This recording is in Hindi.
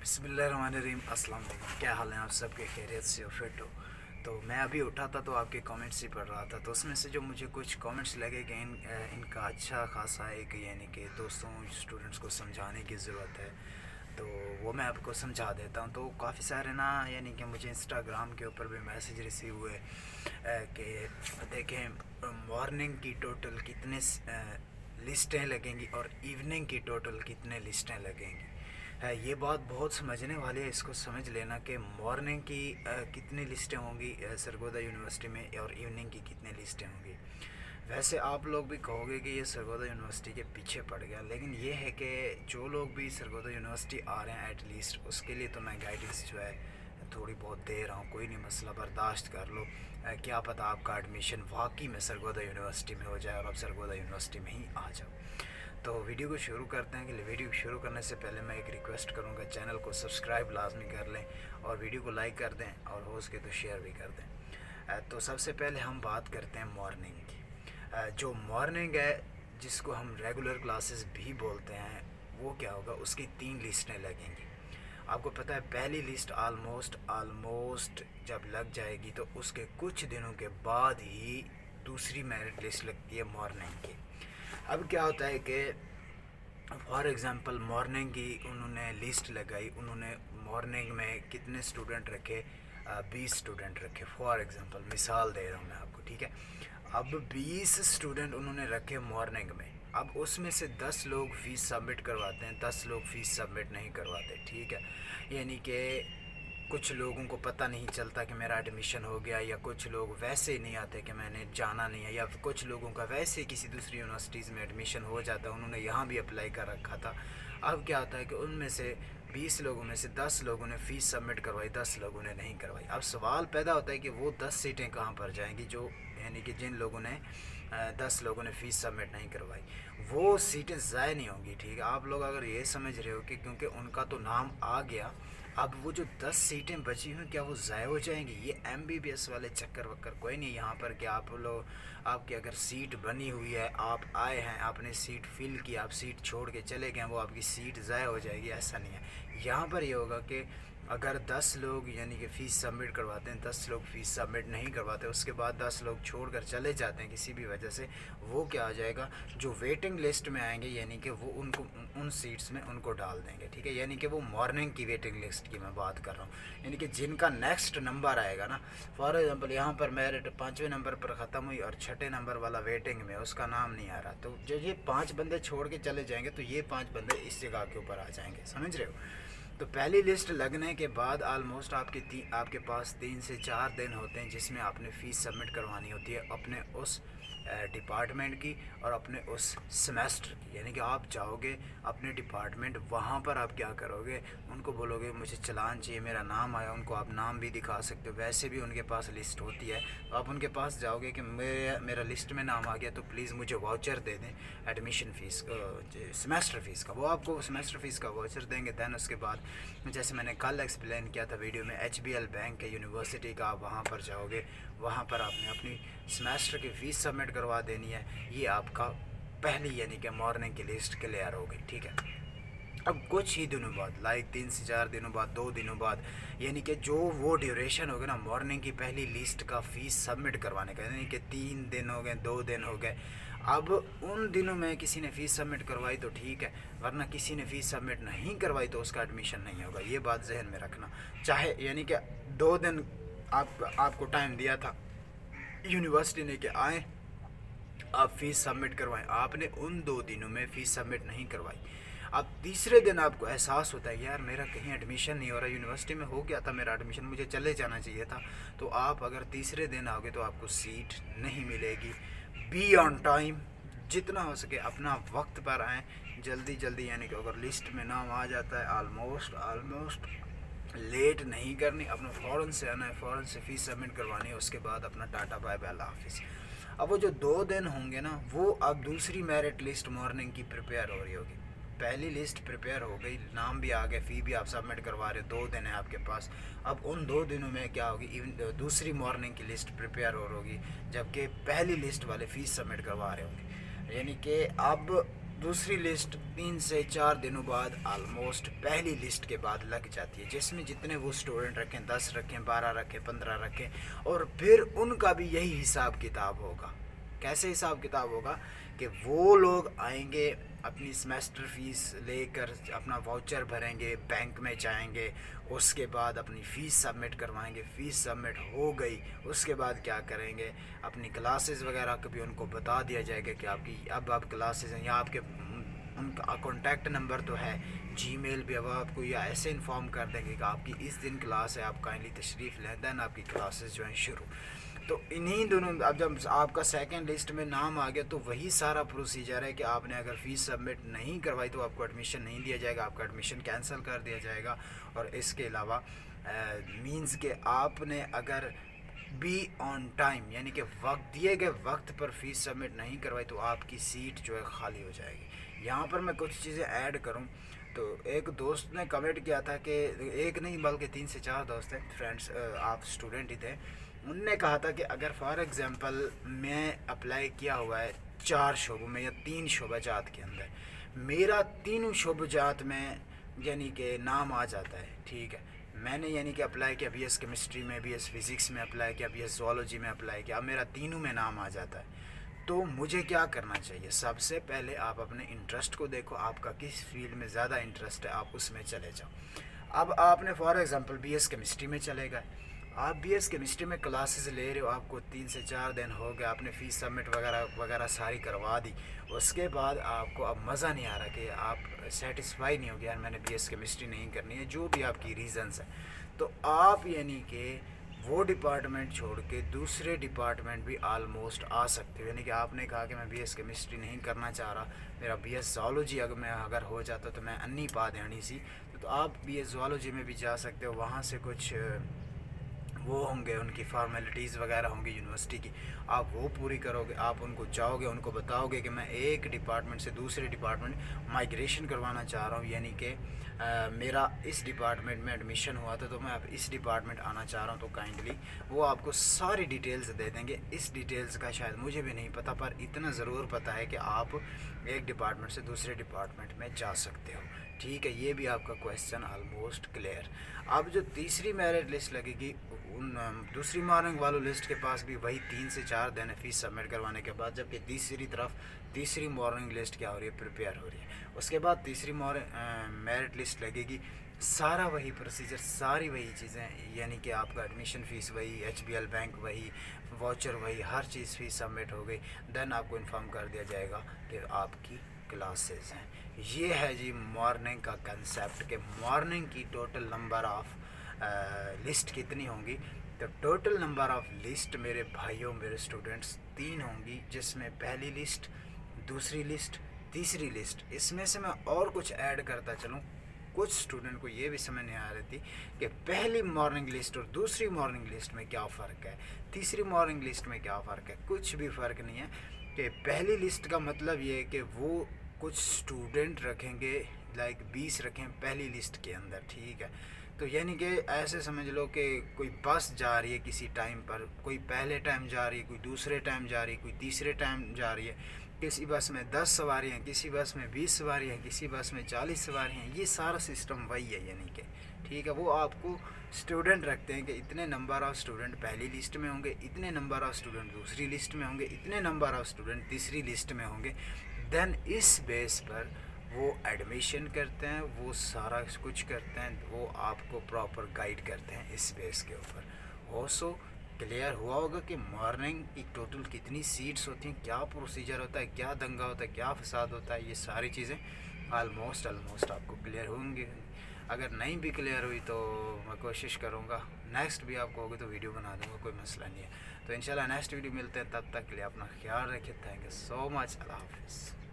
बिस्मिल्लाहिर्रहमानिर्रहीम। अस्सलाम वालेकुम। क्या हाल है आप सबके? खैरियत से हो, फिट हो? तो मैं अभी उठा था तो आपके कमेंट्स ही पढ़ रहा था, तो उसमें से जो मुझे कुछ कमेंट्स लगे कि इनका अच्छा खासा एक यानी कि दोस्तों स्टूडेंट्स को समझाने की ज़रूरत है, तो वो मैं आपको समझा देता हूँ। तो काफ़ी सारे ना यानी कि मुझे इंस्टाग्राम के ऊपर भी मैसेज रिसीव हुए कि देखें मॉर्निंग की टोटल कितने लिस्टें लगेंगी और इवनिंग की टोटल कितने लिस्टें लगेंगी। है ये बात बहुत समझने वाली है, इसको समझ लेना कि मॉर्निंग की कितनी लिस्टें होंगी सरगोदा यूनिवर्सिटी में और इवनिंग की कितनी लिस्टें होंगी। वैसे आप लोग भी कहोगे कि ये सरगोदा यूनिवर्सिटी के पीछे पड़ गया, लेकिन ये है कि जो लोग भी सरगोदा यूनिवर्सिटी आ रहे हैं एटलीस्ट उसके लिए तो मैं गाइडेंस जो है थोड़ी बहुत दे रहा हूँ। कोई नहीं मसला, बर्दाश्त कर लो। क्या पता आपका एडमिशन वाकई में सरगोदा यूनिवर्सिटी में हो जाए और आप सरगोदा यूनिवर्सिटी में ही आ जाओ। तो वीडियो को शुरू करते हैं। कि वीडियो शुरू करने से पहले मैं एक रिक्वेस्ट करूंगा, चैनल को सब्सक्राइब लाजमी कर लें और वीडियो को लाइक कर दें और हो सके तो शेयर भी कर दें। तो सबसे पहले हम बात करते हैं मॉर्निंग की। जो मॉर्निंग है जिसको हम रेगुलर क्लासेस भी बोलते हैं, वो क्या होगा, उसकी 3 लिस्टें लगेंगी। आपको पता है पहली लिस्ट आलमोस्ट जब लग जाएगी तो उसके कुछ दिनों के बाद ही दूसरी मेरिट लिस्ट लगती है मॉर्निंग की। अब क्या होता है कि फॉर एग्ज़ाम्पल मॉर्निंग की उन्होंने लिस्ट लगाई, उन्होंने मॉर्निंग में कितने स्टूडेंट रखे, 20 स्टूडेंट रखे। फॉर एग्ज़ाम्पल मिसाल दे रहा हूँ मैं आपको, ठीक है। अब 20 स्टूडेंट उन्होंने रखे मॉर्निंग में। अब उसमें से 10 लोग फ़ीस सबमिट करवाते हैं, 10 लोग फ़ीस सबमिट नहीं करवाते, ठीक है। यानी कि कुछ लोगों को पता नहीं चलता कि मेरा एडमिशन हो गया, या कुछ लोग वैसे ही नहीं आते कि मैंने जाना नहीं है, या कुछ लोगों का वैसे किसी दूसरी यूनिवर्सिटीज़ में एडमिशन हो जाता है, उन्होंने यहाँ भी अप्लाई कर रखा था। अब क्या होता है कि उनमें से 20 लोगों में से 10 लोगों ने फ़ीस सबमिट करवाई, 10 लोगों ने नहीं करवाई। अब सवाल पैदा होता है कि वो 10 सीटें कहाँ पर जाएंगी, जो यानी कि जिन लोगों ने 10 लोगों ने फ़ीस सबमिट नहीं करवाई, वो सीटें ज़ाय नहीं होंगी, ठीक है। आप लोग अगर ये समझ रहे हो कि क्योंकि उनका तो नाम आ गया, अब वो जो 10 सीटें बची हुई क्या वो ज़ाय हो जाएंगी? ये MBBS वाले चक्कर वक्कर कोई नहीं यहाँ पर। कि आप लोग, आपकी अगर सीट बनी हुई है, आप आए हैं, आपने सीट फिल की, आप सीट छोड़ के चले गए, वो आपकी सीट ज़ाय हो जाएगी, ऐसा नहीं है। यहाँ पर ये होगा कि अगर 10 लोग यानी कि फ़ीस सबमिट करवाते हैं, 10 लोग फ़ीस सबमिट नहीं करवाते, उसके बाद 10 लोग छोड़कर चले जाते हैं किसी भी वजह से, वो क्या आ जाएगा, जो वेटिंग लिस्ट में आएंगे यानी कि वो उनको उन सीट्स में उनको डाल देंगे, ठीक है। यानी कि वो मॉर्निंग की वेटिंग लिस्ट की मैं बात कर रहा हूँ, यानी कि जिनका नेक्स्ट नंबर आएगा ना। फॉर एग्ज़ाम्पल यहाँ पर मेरिट 5वें नंबर पर ख़त्म हुई और 6ठे नंबर वाला वेटिंग में, उसका नाम नहीं आ रहा, तो जो ये 5 बंदे छोड़ के चले जाएंगे तो ये 5 बंदे इस जगह के ऊपर आ जाएंगे, समझ रहे हो। तो पहली लिस्ट लगने के बाद आलमोस्ट आपके पास 3 से 4 दिन होते हैं जिसमें आपने फ़ीस सबमिट करवानी होती है अपने उस डिपार्टमेंट की और अपने उस सेमेस्टर की। यानी कि आप जाओगे अपने डिपार्टमेंट, वहाँ पर आप क्या करोगे, उनको बोलोगे मुझे चलान चाहिए, मेरा नाम आया, उनको आप नाम भी दिखा सकते हो, वैसे भी उनके पास लिस्ट होती है। तो आप उनके पास जाओगे कि मेरा लिस्ट में नाम आ गया तो प्लीज़ मुझे वाउचर दे दें एडमिशन फ़ीस, सेमेस्टर फ़ीस का। वो आपको सेमेस्टर फ़ीस का वाउचर देंगे। दैन उसके बाद जैसे मैंने कल एक्सप्लेन किया था वीडियो में, HBL बैंक है यूनिवर्सिटी का, आप वहाँ पर जाओगे, वहाँ पर आपने अपनी सेमेस्टर की फ़ीस सबमिट करवा देनी है। ये आपका पहली यानी कि मॉर्निंग की लिस्ट क्लियर हो गई, ठीक है। अब कुछ ही दिनों बाद, लाइक 3 से 4 दिनों बाद, 2 दिनों बाद, यानी कि जो वो ड्यूरेशन हो गया ना मॉर्निंग की पहली लिस्ट का फ़ीस सबमिट करवाने का, यानी कि 3 दिन हो गए, 2 दिन हो गए। अब उन दिनों में किसी ने फ़ीस सबमिट करवाई तो ठीक है, वरना किसी ने फ़ीस सबमिट नहीं करवाई तो उसका एडमिशन नहीं होगा। ये बात जहन में रखना। चाहे यानी कि 2 दिन आपको टाइम दिया था यूनिवर्सिटी ने कि आए आप फ़ीस सबमिट करवाएं, आपने उन 2 दिनों में फ़ीस सबमिट नहीं करवाई। अब तीसरे दिन आपको एहसास होता है यार मेरा कहीं एडमिशन नहीं हो रहा, यूनिवर्सिटी में हो गया था मेरा एडमिशन, मुझे चले जाना चाहिए था। तो आप अगर तीसरे दिन आओगे तो आपको सीट नहीं मिलेगी। बी ऑन टाइम, जितना हो सके अपना वक्त पर आएँ, जल्दी, यानी कि अगर लिस्ट में नाम आ जाता है आलमोस्ट लेट नहीं करनी, अपना फ़ौरन से आना है, फ़ौरन से फ़ीस सबमिट करवानी है, उसके बाद अपना टाटा बाय बाय अल्लाह हाफिज़। अब वो जो 2 दिन होंगे ना, वो अब दूसरी मेरिट लिस्ट मॉर्निंग की प्रिपेयर हो रही होगी। पहली लिस्ट प्रिपेयर हो गई, नाम भी आ गया, फ़ी भी आप सबमिट करवा रहे, 2 दिन है आपके पास। अब उन 2 दिनों में क्या होगी, इवन दूसरी मॉर्निंग की लिस्ट प्रिपेयर हो होगी, जबकि पहली लिस्ट वाले फ़ीस सबमिट करवा रहे होंगे। यानी कि अब दूसरी लिस्ट 3 से 4 दिनों बाद आलमोस्ट पहली लिस्ट के बाद लग जाती है, जिसमें जितने वो स्टूडेंट रखें, 10 रखें, 12 रखें, 15 रखें, और फिर उनका भी यही हिसाब किताब होगा। कैसे हिसाब किताब होगा कि वो लोग आएंगे, अपनी सेमेस्टर फ़ीस लेकर अपना वाउचर भरेंगे, बैंक में जाएंगे, उसके बाद अपनी फ़ीस सबमिट करवाएंगे। फ़ीस सबमिट हो गई, उसके बाद क्या करेंगे, अपनी क्लासेस वगैरह को भी उनको बता दिया जाएगा कि आपकी अब आप क्लासेस हैं, या आपके उनका कॉन्टैक्ट नंबर तो है, जीमेल भी अब आपको या ऐसे इन्फॉर्म कर देंगे कि आपकी इस दिन क्लास है, आप काइंडली तशरीफ़ लें, दैन आपकी क्लासेस जो हैं शुरू। तो इन्हीं दोनों, अब जब आपका सेकंड लिस्ट में नाम आ गया तो वही सारा प्रोसीजर है कि आपने अगर फ़ीस सबमिट नहीं करवाई तो आपको एडमिशन नहीं दिया जाएगा, आपका एडमिशन कैंसिल कर दिया जाएगा। और इसके अलावा मींस कि आपने अगर बी ऑन टाइम, यानी कि वक्त दिए गए वक्त पर फ़ीस सबमिट नहीं करवाई तो आपकी सीट जो है ख़ाली हो जाएगी। यहाँ पर मैं कुछ चीज़ें ऐड करूँ तो एक दोस्त ने कमेंट किया था कि एक नहीं बल्कि 3 से 4 दोस्त हैं, फ्रेंड्स, आप स्टूडेंट ही थे, उनने कहा था कि अगर फॉर एग्ज़ाम्पल मैं अप्लाई किया हुआ है 4 शोबों में या 3 शोबाजात के अंदर, मेरा तीनों शोबाजात में यानी कि नाम आ जाता है, ठीक है, मैंने यानी कि अप्लाई किया बीएस केमिस्ट्री में, बीएस फिज़िक्स में अप्लाई किया, बीएस ज़ूलॉजी में अप्लाई किया, अब मेरा तीनों में नाम आ जाता है, तो मुझे क्या करना चाहिए? सबसे पहले आप अपने इंटरेस्ट को देखो, आपका किस फील्ड में ज़्यादा इंटरेस्ट है, आप उसमें चले जाओ। अब आपने फॉर एग्ज़ाम्पल बीएस केमिस्ट्री में चले गए, आप बीएस केमिस्ट्री में क्लासेस ले रहे हो, आपको 3 से 4 दिन हो गए, आपने फ़ीस सबमिट वगैरह वगैरह सारी करवा दी, उसके बाद आपको अब मज़ा नहीं आ रहा कि आप सेटिस्फाई नहीं हो गया, यार मैंने बीएस केमिस्ट्री नहीं करनी है, जो भी आपकी रीज़न्स हैं, तो आप यानी कि वो डिपार्टमेंट छोड़ के दूसरे डिपार्टमेंट भी आलमोस्ट आ सकते हो। यानी कि आपने कहा कि मैं बीएस केमिस्ट्री नहीं करना चाह रहा, मेरा बीएस ज़ूलॉजी अगर हो जाता तो मैं अन्नी पा देनी सी, तो आप बीएस ज़ूलॉजी में भी जा सकते हो। वहाँ से कुछ वो होंगे, उनकी फॉर्मेलिटीज़ वगैरह होंगी यूनिवर्सिटी की, आप वो पूरी करोगे, आप उनको जाओगे, उनको बताओगे कि मैं एक डिपार्टमेंट से दूसरे डिपार्टमेंट माइग्रेशन करवाना चाह रहा हूँ, यानी कि मेरा इस डिपार्टमेंट में एडमिशन हुआ था तो मैं अब इस डिपार्टमेंट आना चाह रहा हूँ, तो काइंडली वो आपको सारी डिटेल्स दे देंगे। इस डिटेल्स का शायद मुझे भी नहीं पता, पर इतना ज़रूर पता है कि आप एक डिपार्टमेंट से दूसरे डिपार्टमेंट में जा सकते हो, ठीक है। ये भी आपका क्वेश्चन ऑलमोस्ट क्लियर। अब जो तीसरी मेरिट लिस्ट लगेगी, उन दूसरी मॉर्निंग वालों लिस्ट के पास भी वही 3 से 4 दिन फ़ीस सबमिट करवाने के बाद, जबकि तीसरी मॉर्निंग लिस्ट क्या हो रही है, प्रिपेयर हो रही है। उसके बाद तीसरी मेरिट लिस्ट लगेगी, सारा वही प्रोसीजर, सारी वही चीज़ें, यानी कि आपका एडमिशन फ़ीस वही, HBL बैंक वही, वाउचर वही, हर चीज़ फ़ीस सबमिट हो गई, देन आपको इन्फॉर्म कर दिया जाएगा कि आपकी क्लासेस हैं। ये है जी मॉर्निंग का कंसेप्ट, कि मॉर्निंग की टोटल नंबर ऑफ़ लिस्ट कितनी होंगी। तो टोटल नंबर ऑफ़ लिस्ट मेरे भाइयों, मेरे स्टूडेंट्स 3 होंगी, जिसमें पहली लिस्ट, दूसरी लिस्ट, तीसरी लिस्ट। इसमें से मैं और कुछ ऐड करता चलूँ, कुछ स्टूडेंट को ये भी समझ नहीं आ रही थी कि पहली मॉर्निंग लिस्ट और दूसरी मॉर्निंग लिस्ट में क्या फ़र्क है, तीसरी मॉर्निंग लिस्ट में क्या फ़र्क है। कुछ भी फ़र्क नहीं है। कि पहली लिस्ट का मतलब ये है कि वो कुछ स्टूडेंट रखेंगे, लाइक 20 रखें पहली लिस्ट के अंदर, ठीक है। तो यानी कि ऐसे समझ लो कि कोई बस जा रही है किसी टाइम पर, कोई पहले टाइम जा रही है, कोई दूसरे टाइम जा रही है, कोई तीसरे टाइम जा रही है। किसी बस में 10 सवारी हैं, किसी बस में 20 सवारी हैं, किसी बस में 40 सवारी हैं। ये सारा सिस्टम वही है, यानी कि ठीक है। वो आपको स्टूडेंट रखते हैं कि इतने नंबर ऑफ़ स्टूडेंट पहली लिस्ट में होंगे, इतने नंबर ऑफ़ स्टूडेंट दूसरी लिस्ट में होंगे, इतने नंबर ऑफ़ स्टूडेंट तीसरी लिस्ट में होंगे। देन इस बेस पर वो एडमिशन करते हैं, वो सारा कुछ करते हैं, वो आपको प्रॉपर गाइड करते हैं इस बेस के ऊपर। ऑल्सो क्लियर हुआ होगा कि मॉर्निंग की टोटल कितनी सीट्स होती हैं, क्या प्रोसीजर होता है, क्या दंगा होता है, क्या फसाद होता है, ये सारी चीज़ें ऑलमोस्ट आपको क्लियर होंगे। अगर नहीं भी क्लियर हुई तो मैं कोशिश करूँगा नेक्स्ट भी आपको होगी तो वीडियो बना दूँगा, कोई मसला नहीं है। तो इंशाल्लाह नेक्स्ट वीडियो मिलते हैं, तब तक के लिए अपना ख्याल रखिए। Thank you so much. अल्लाह हाफ़िज़।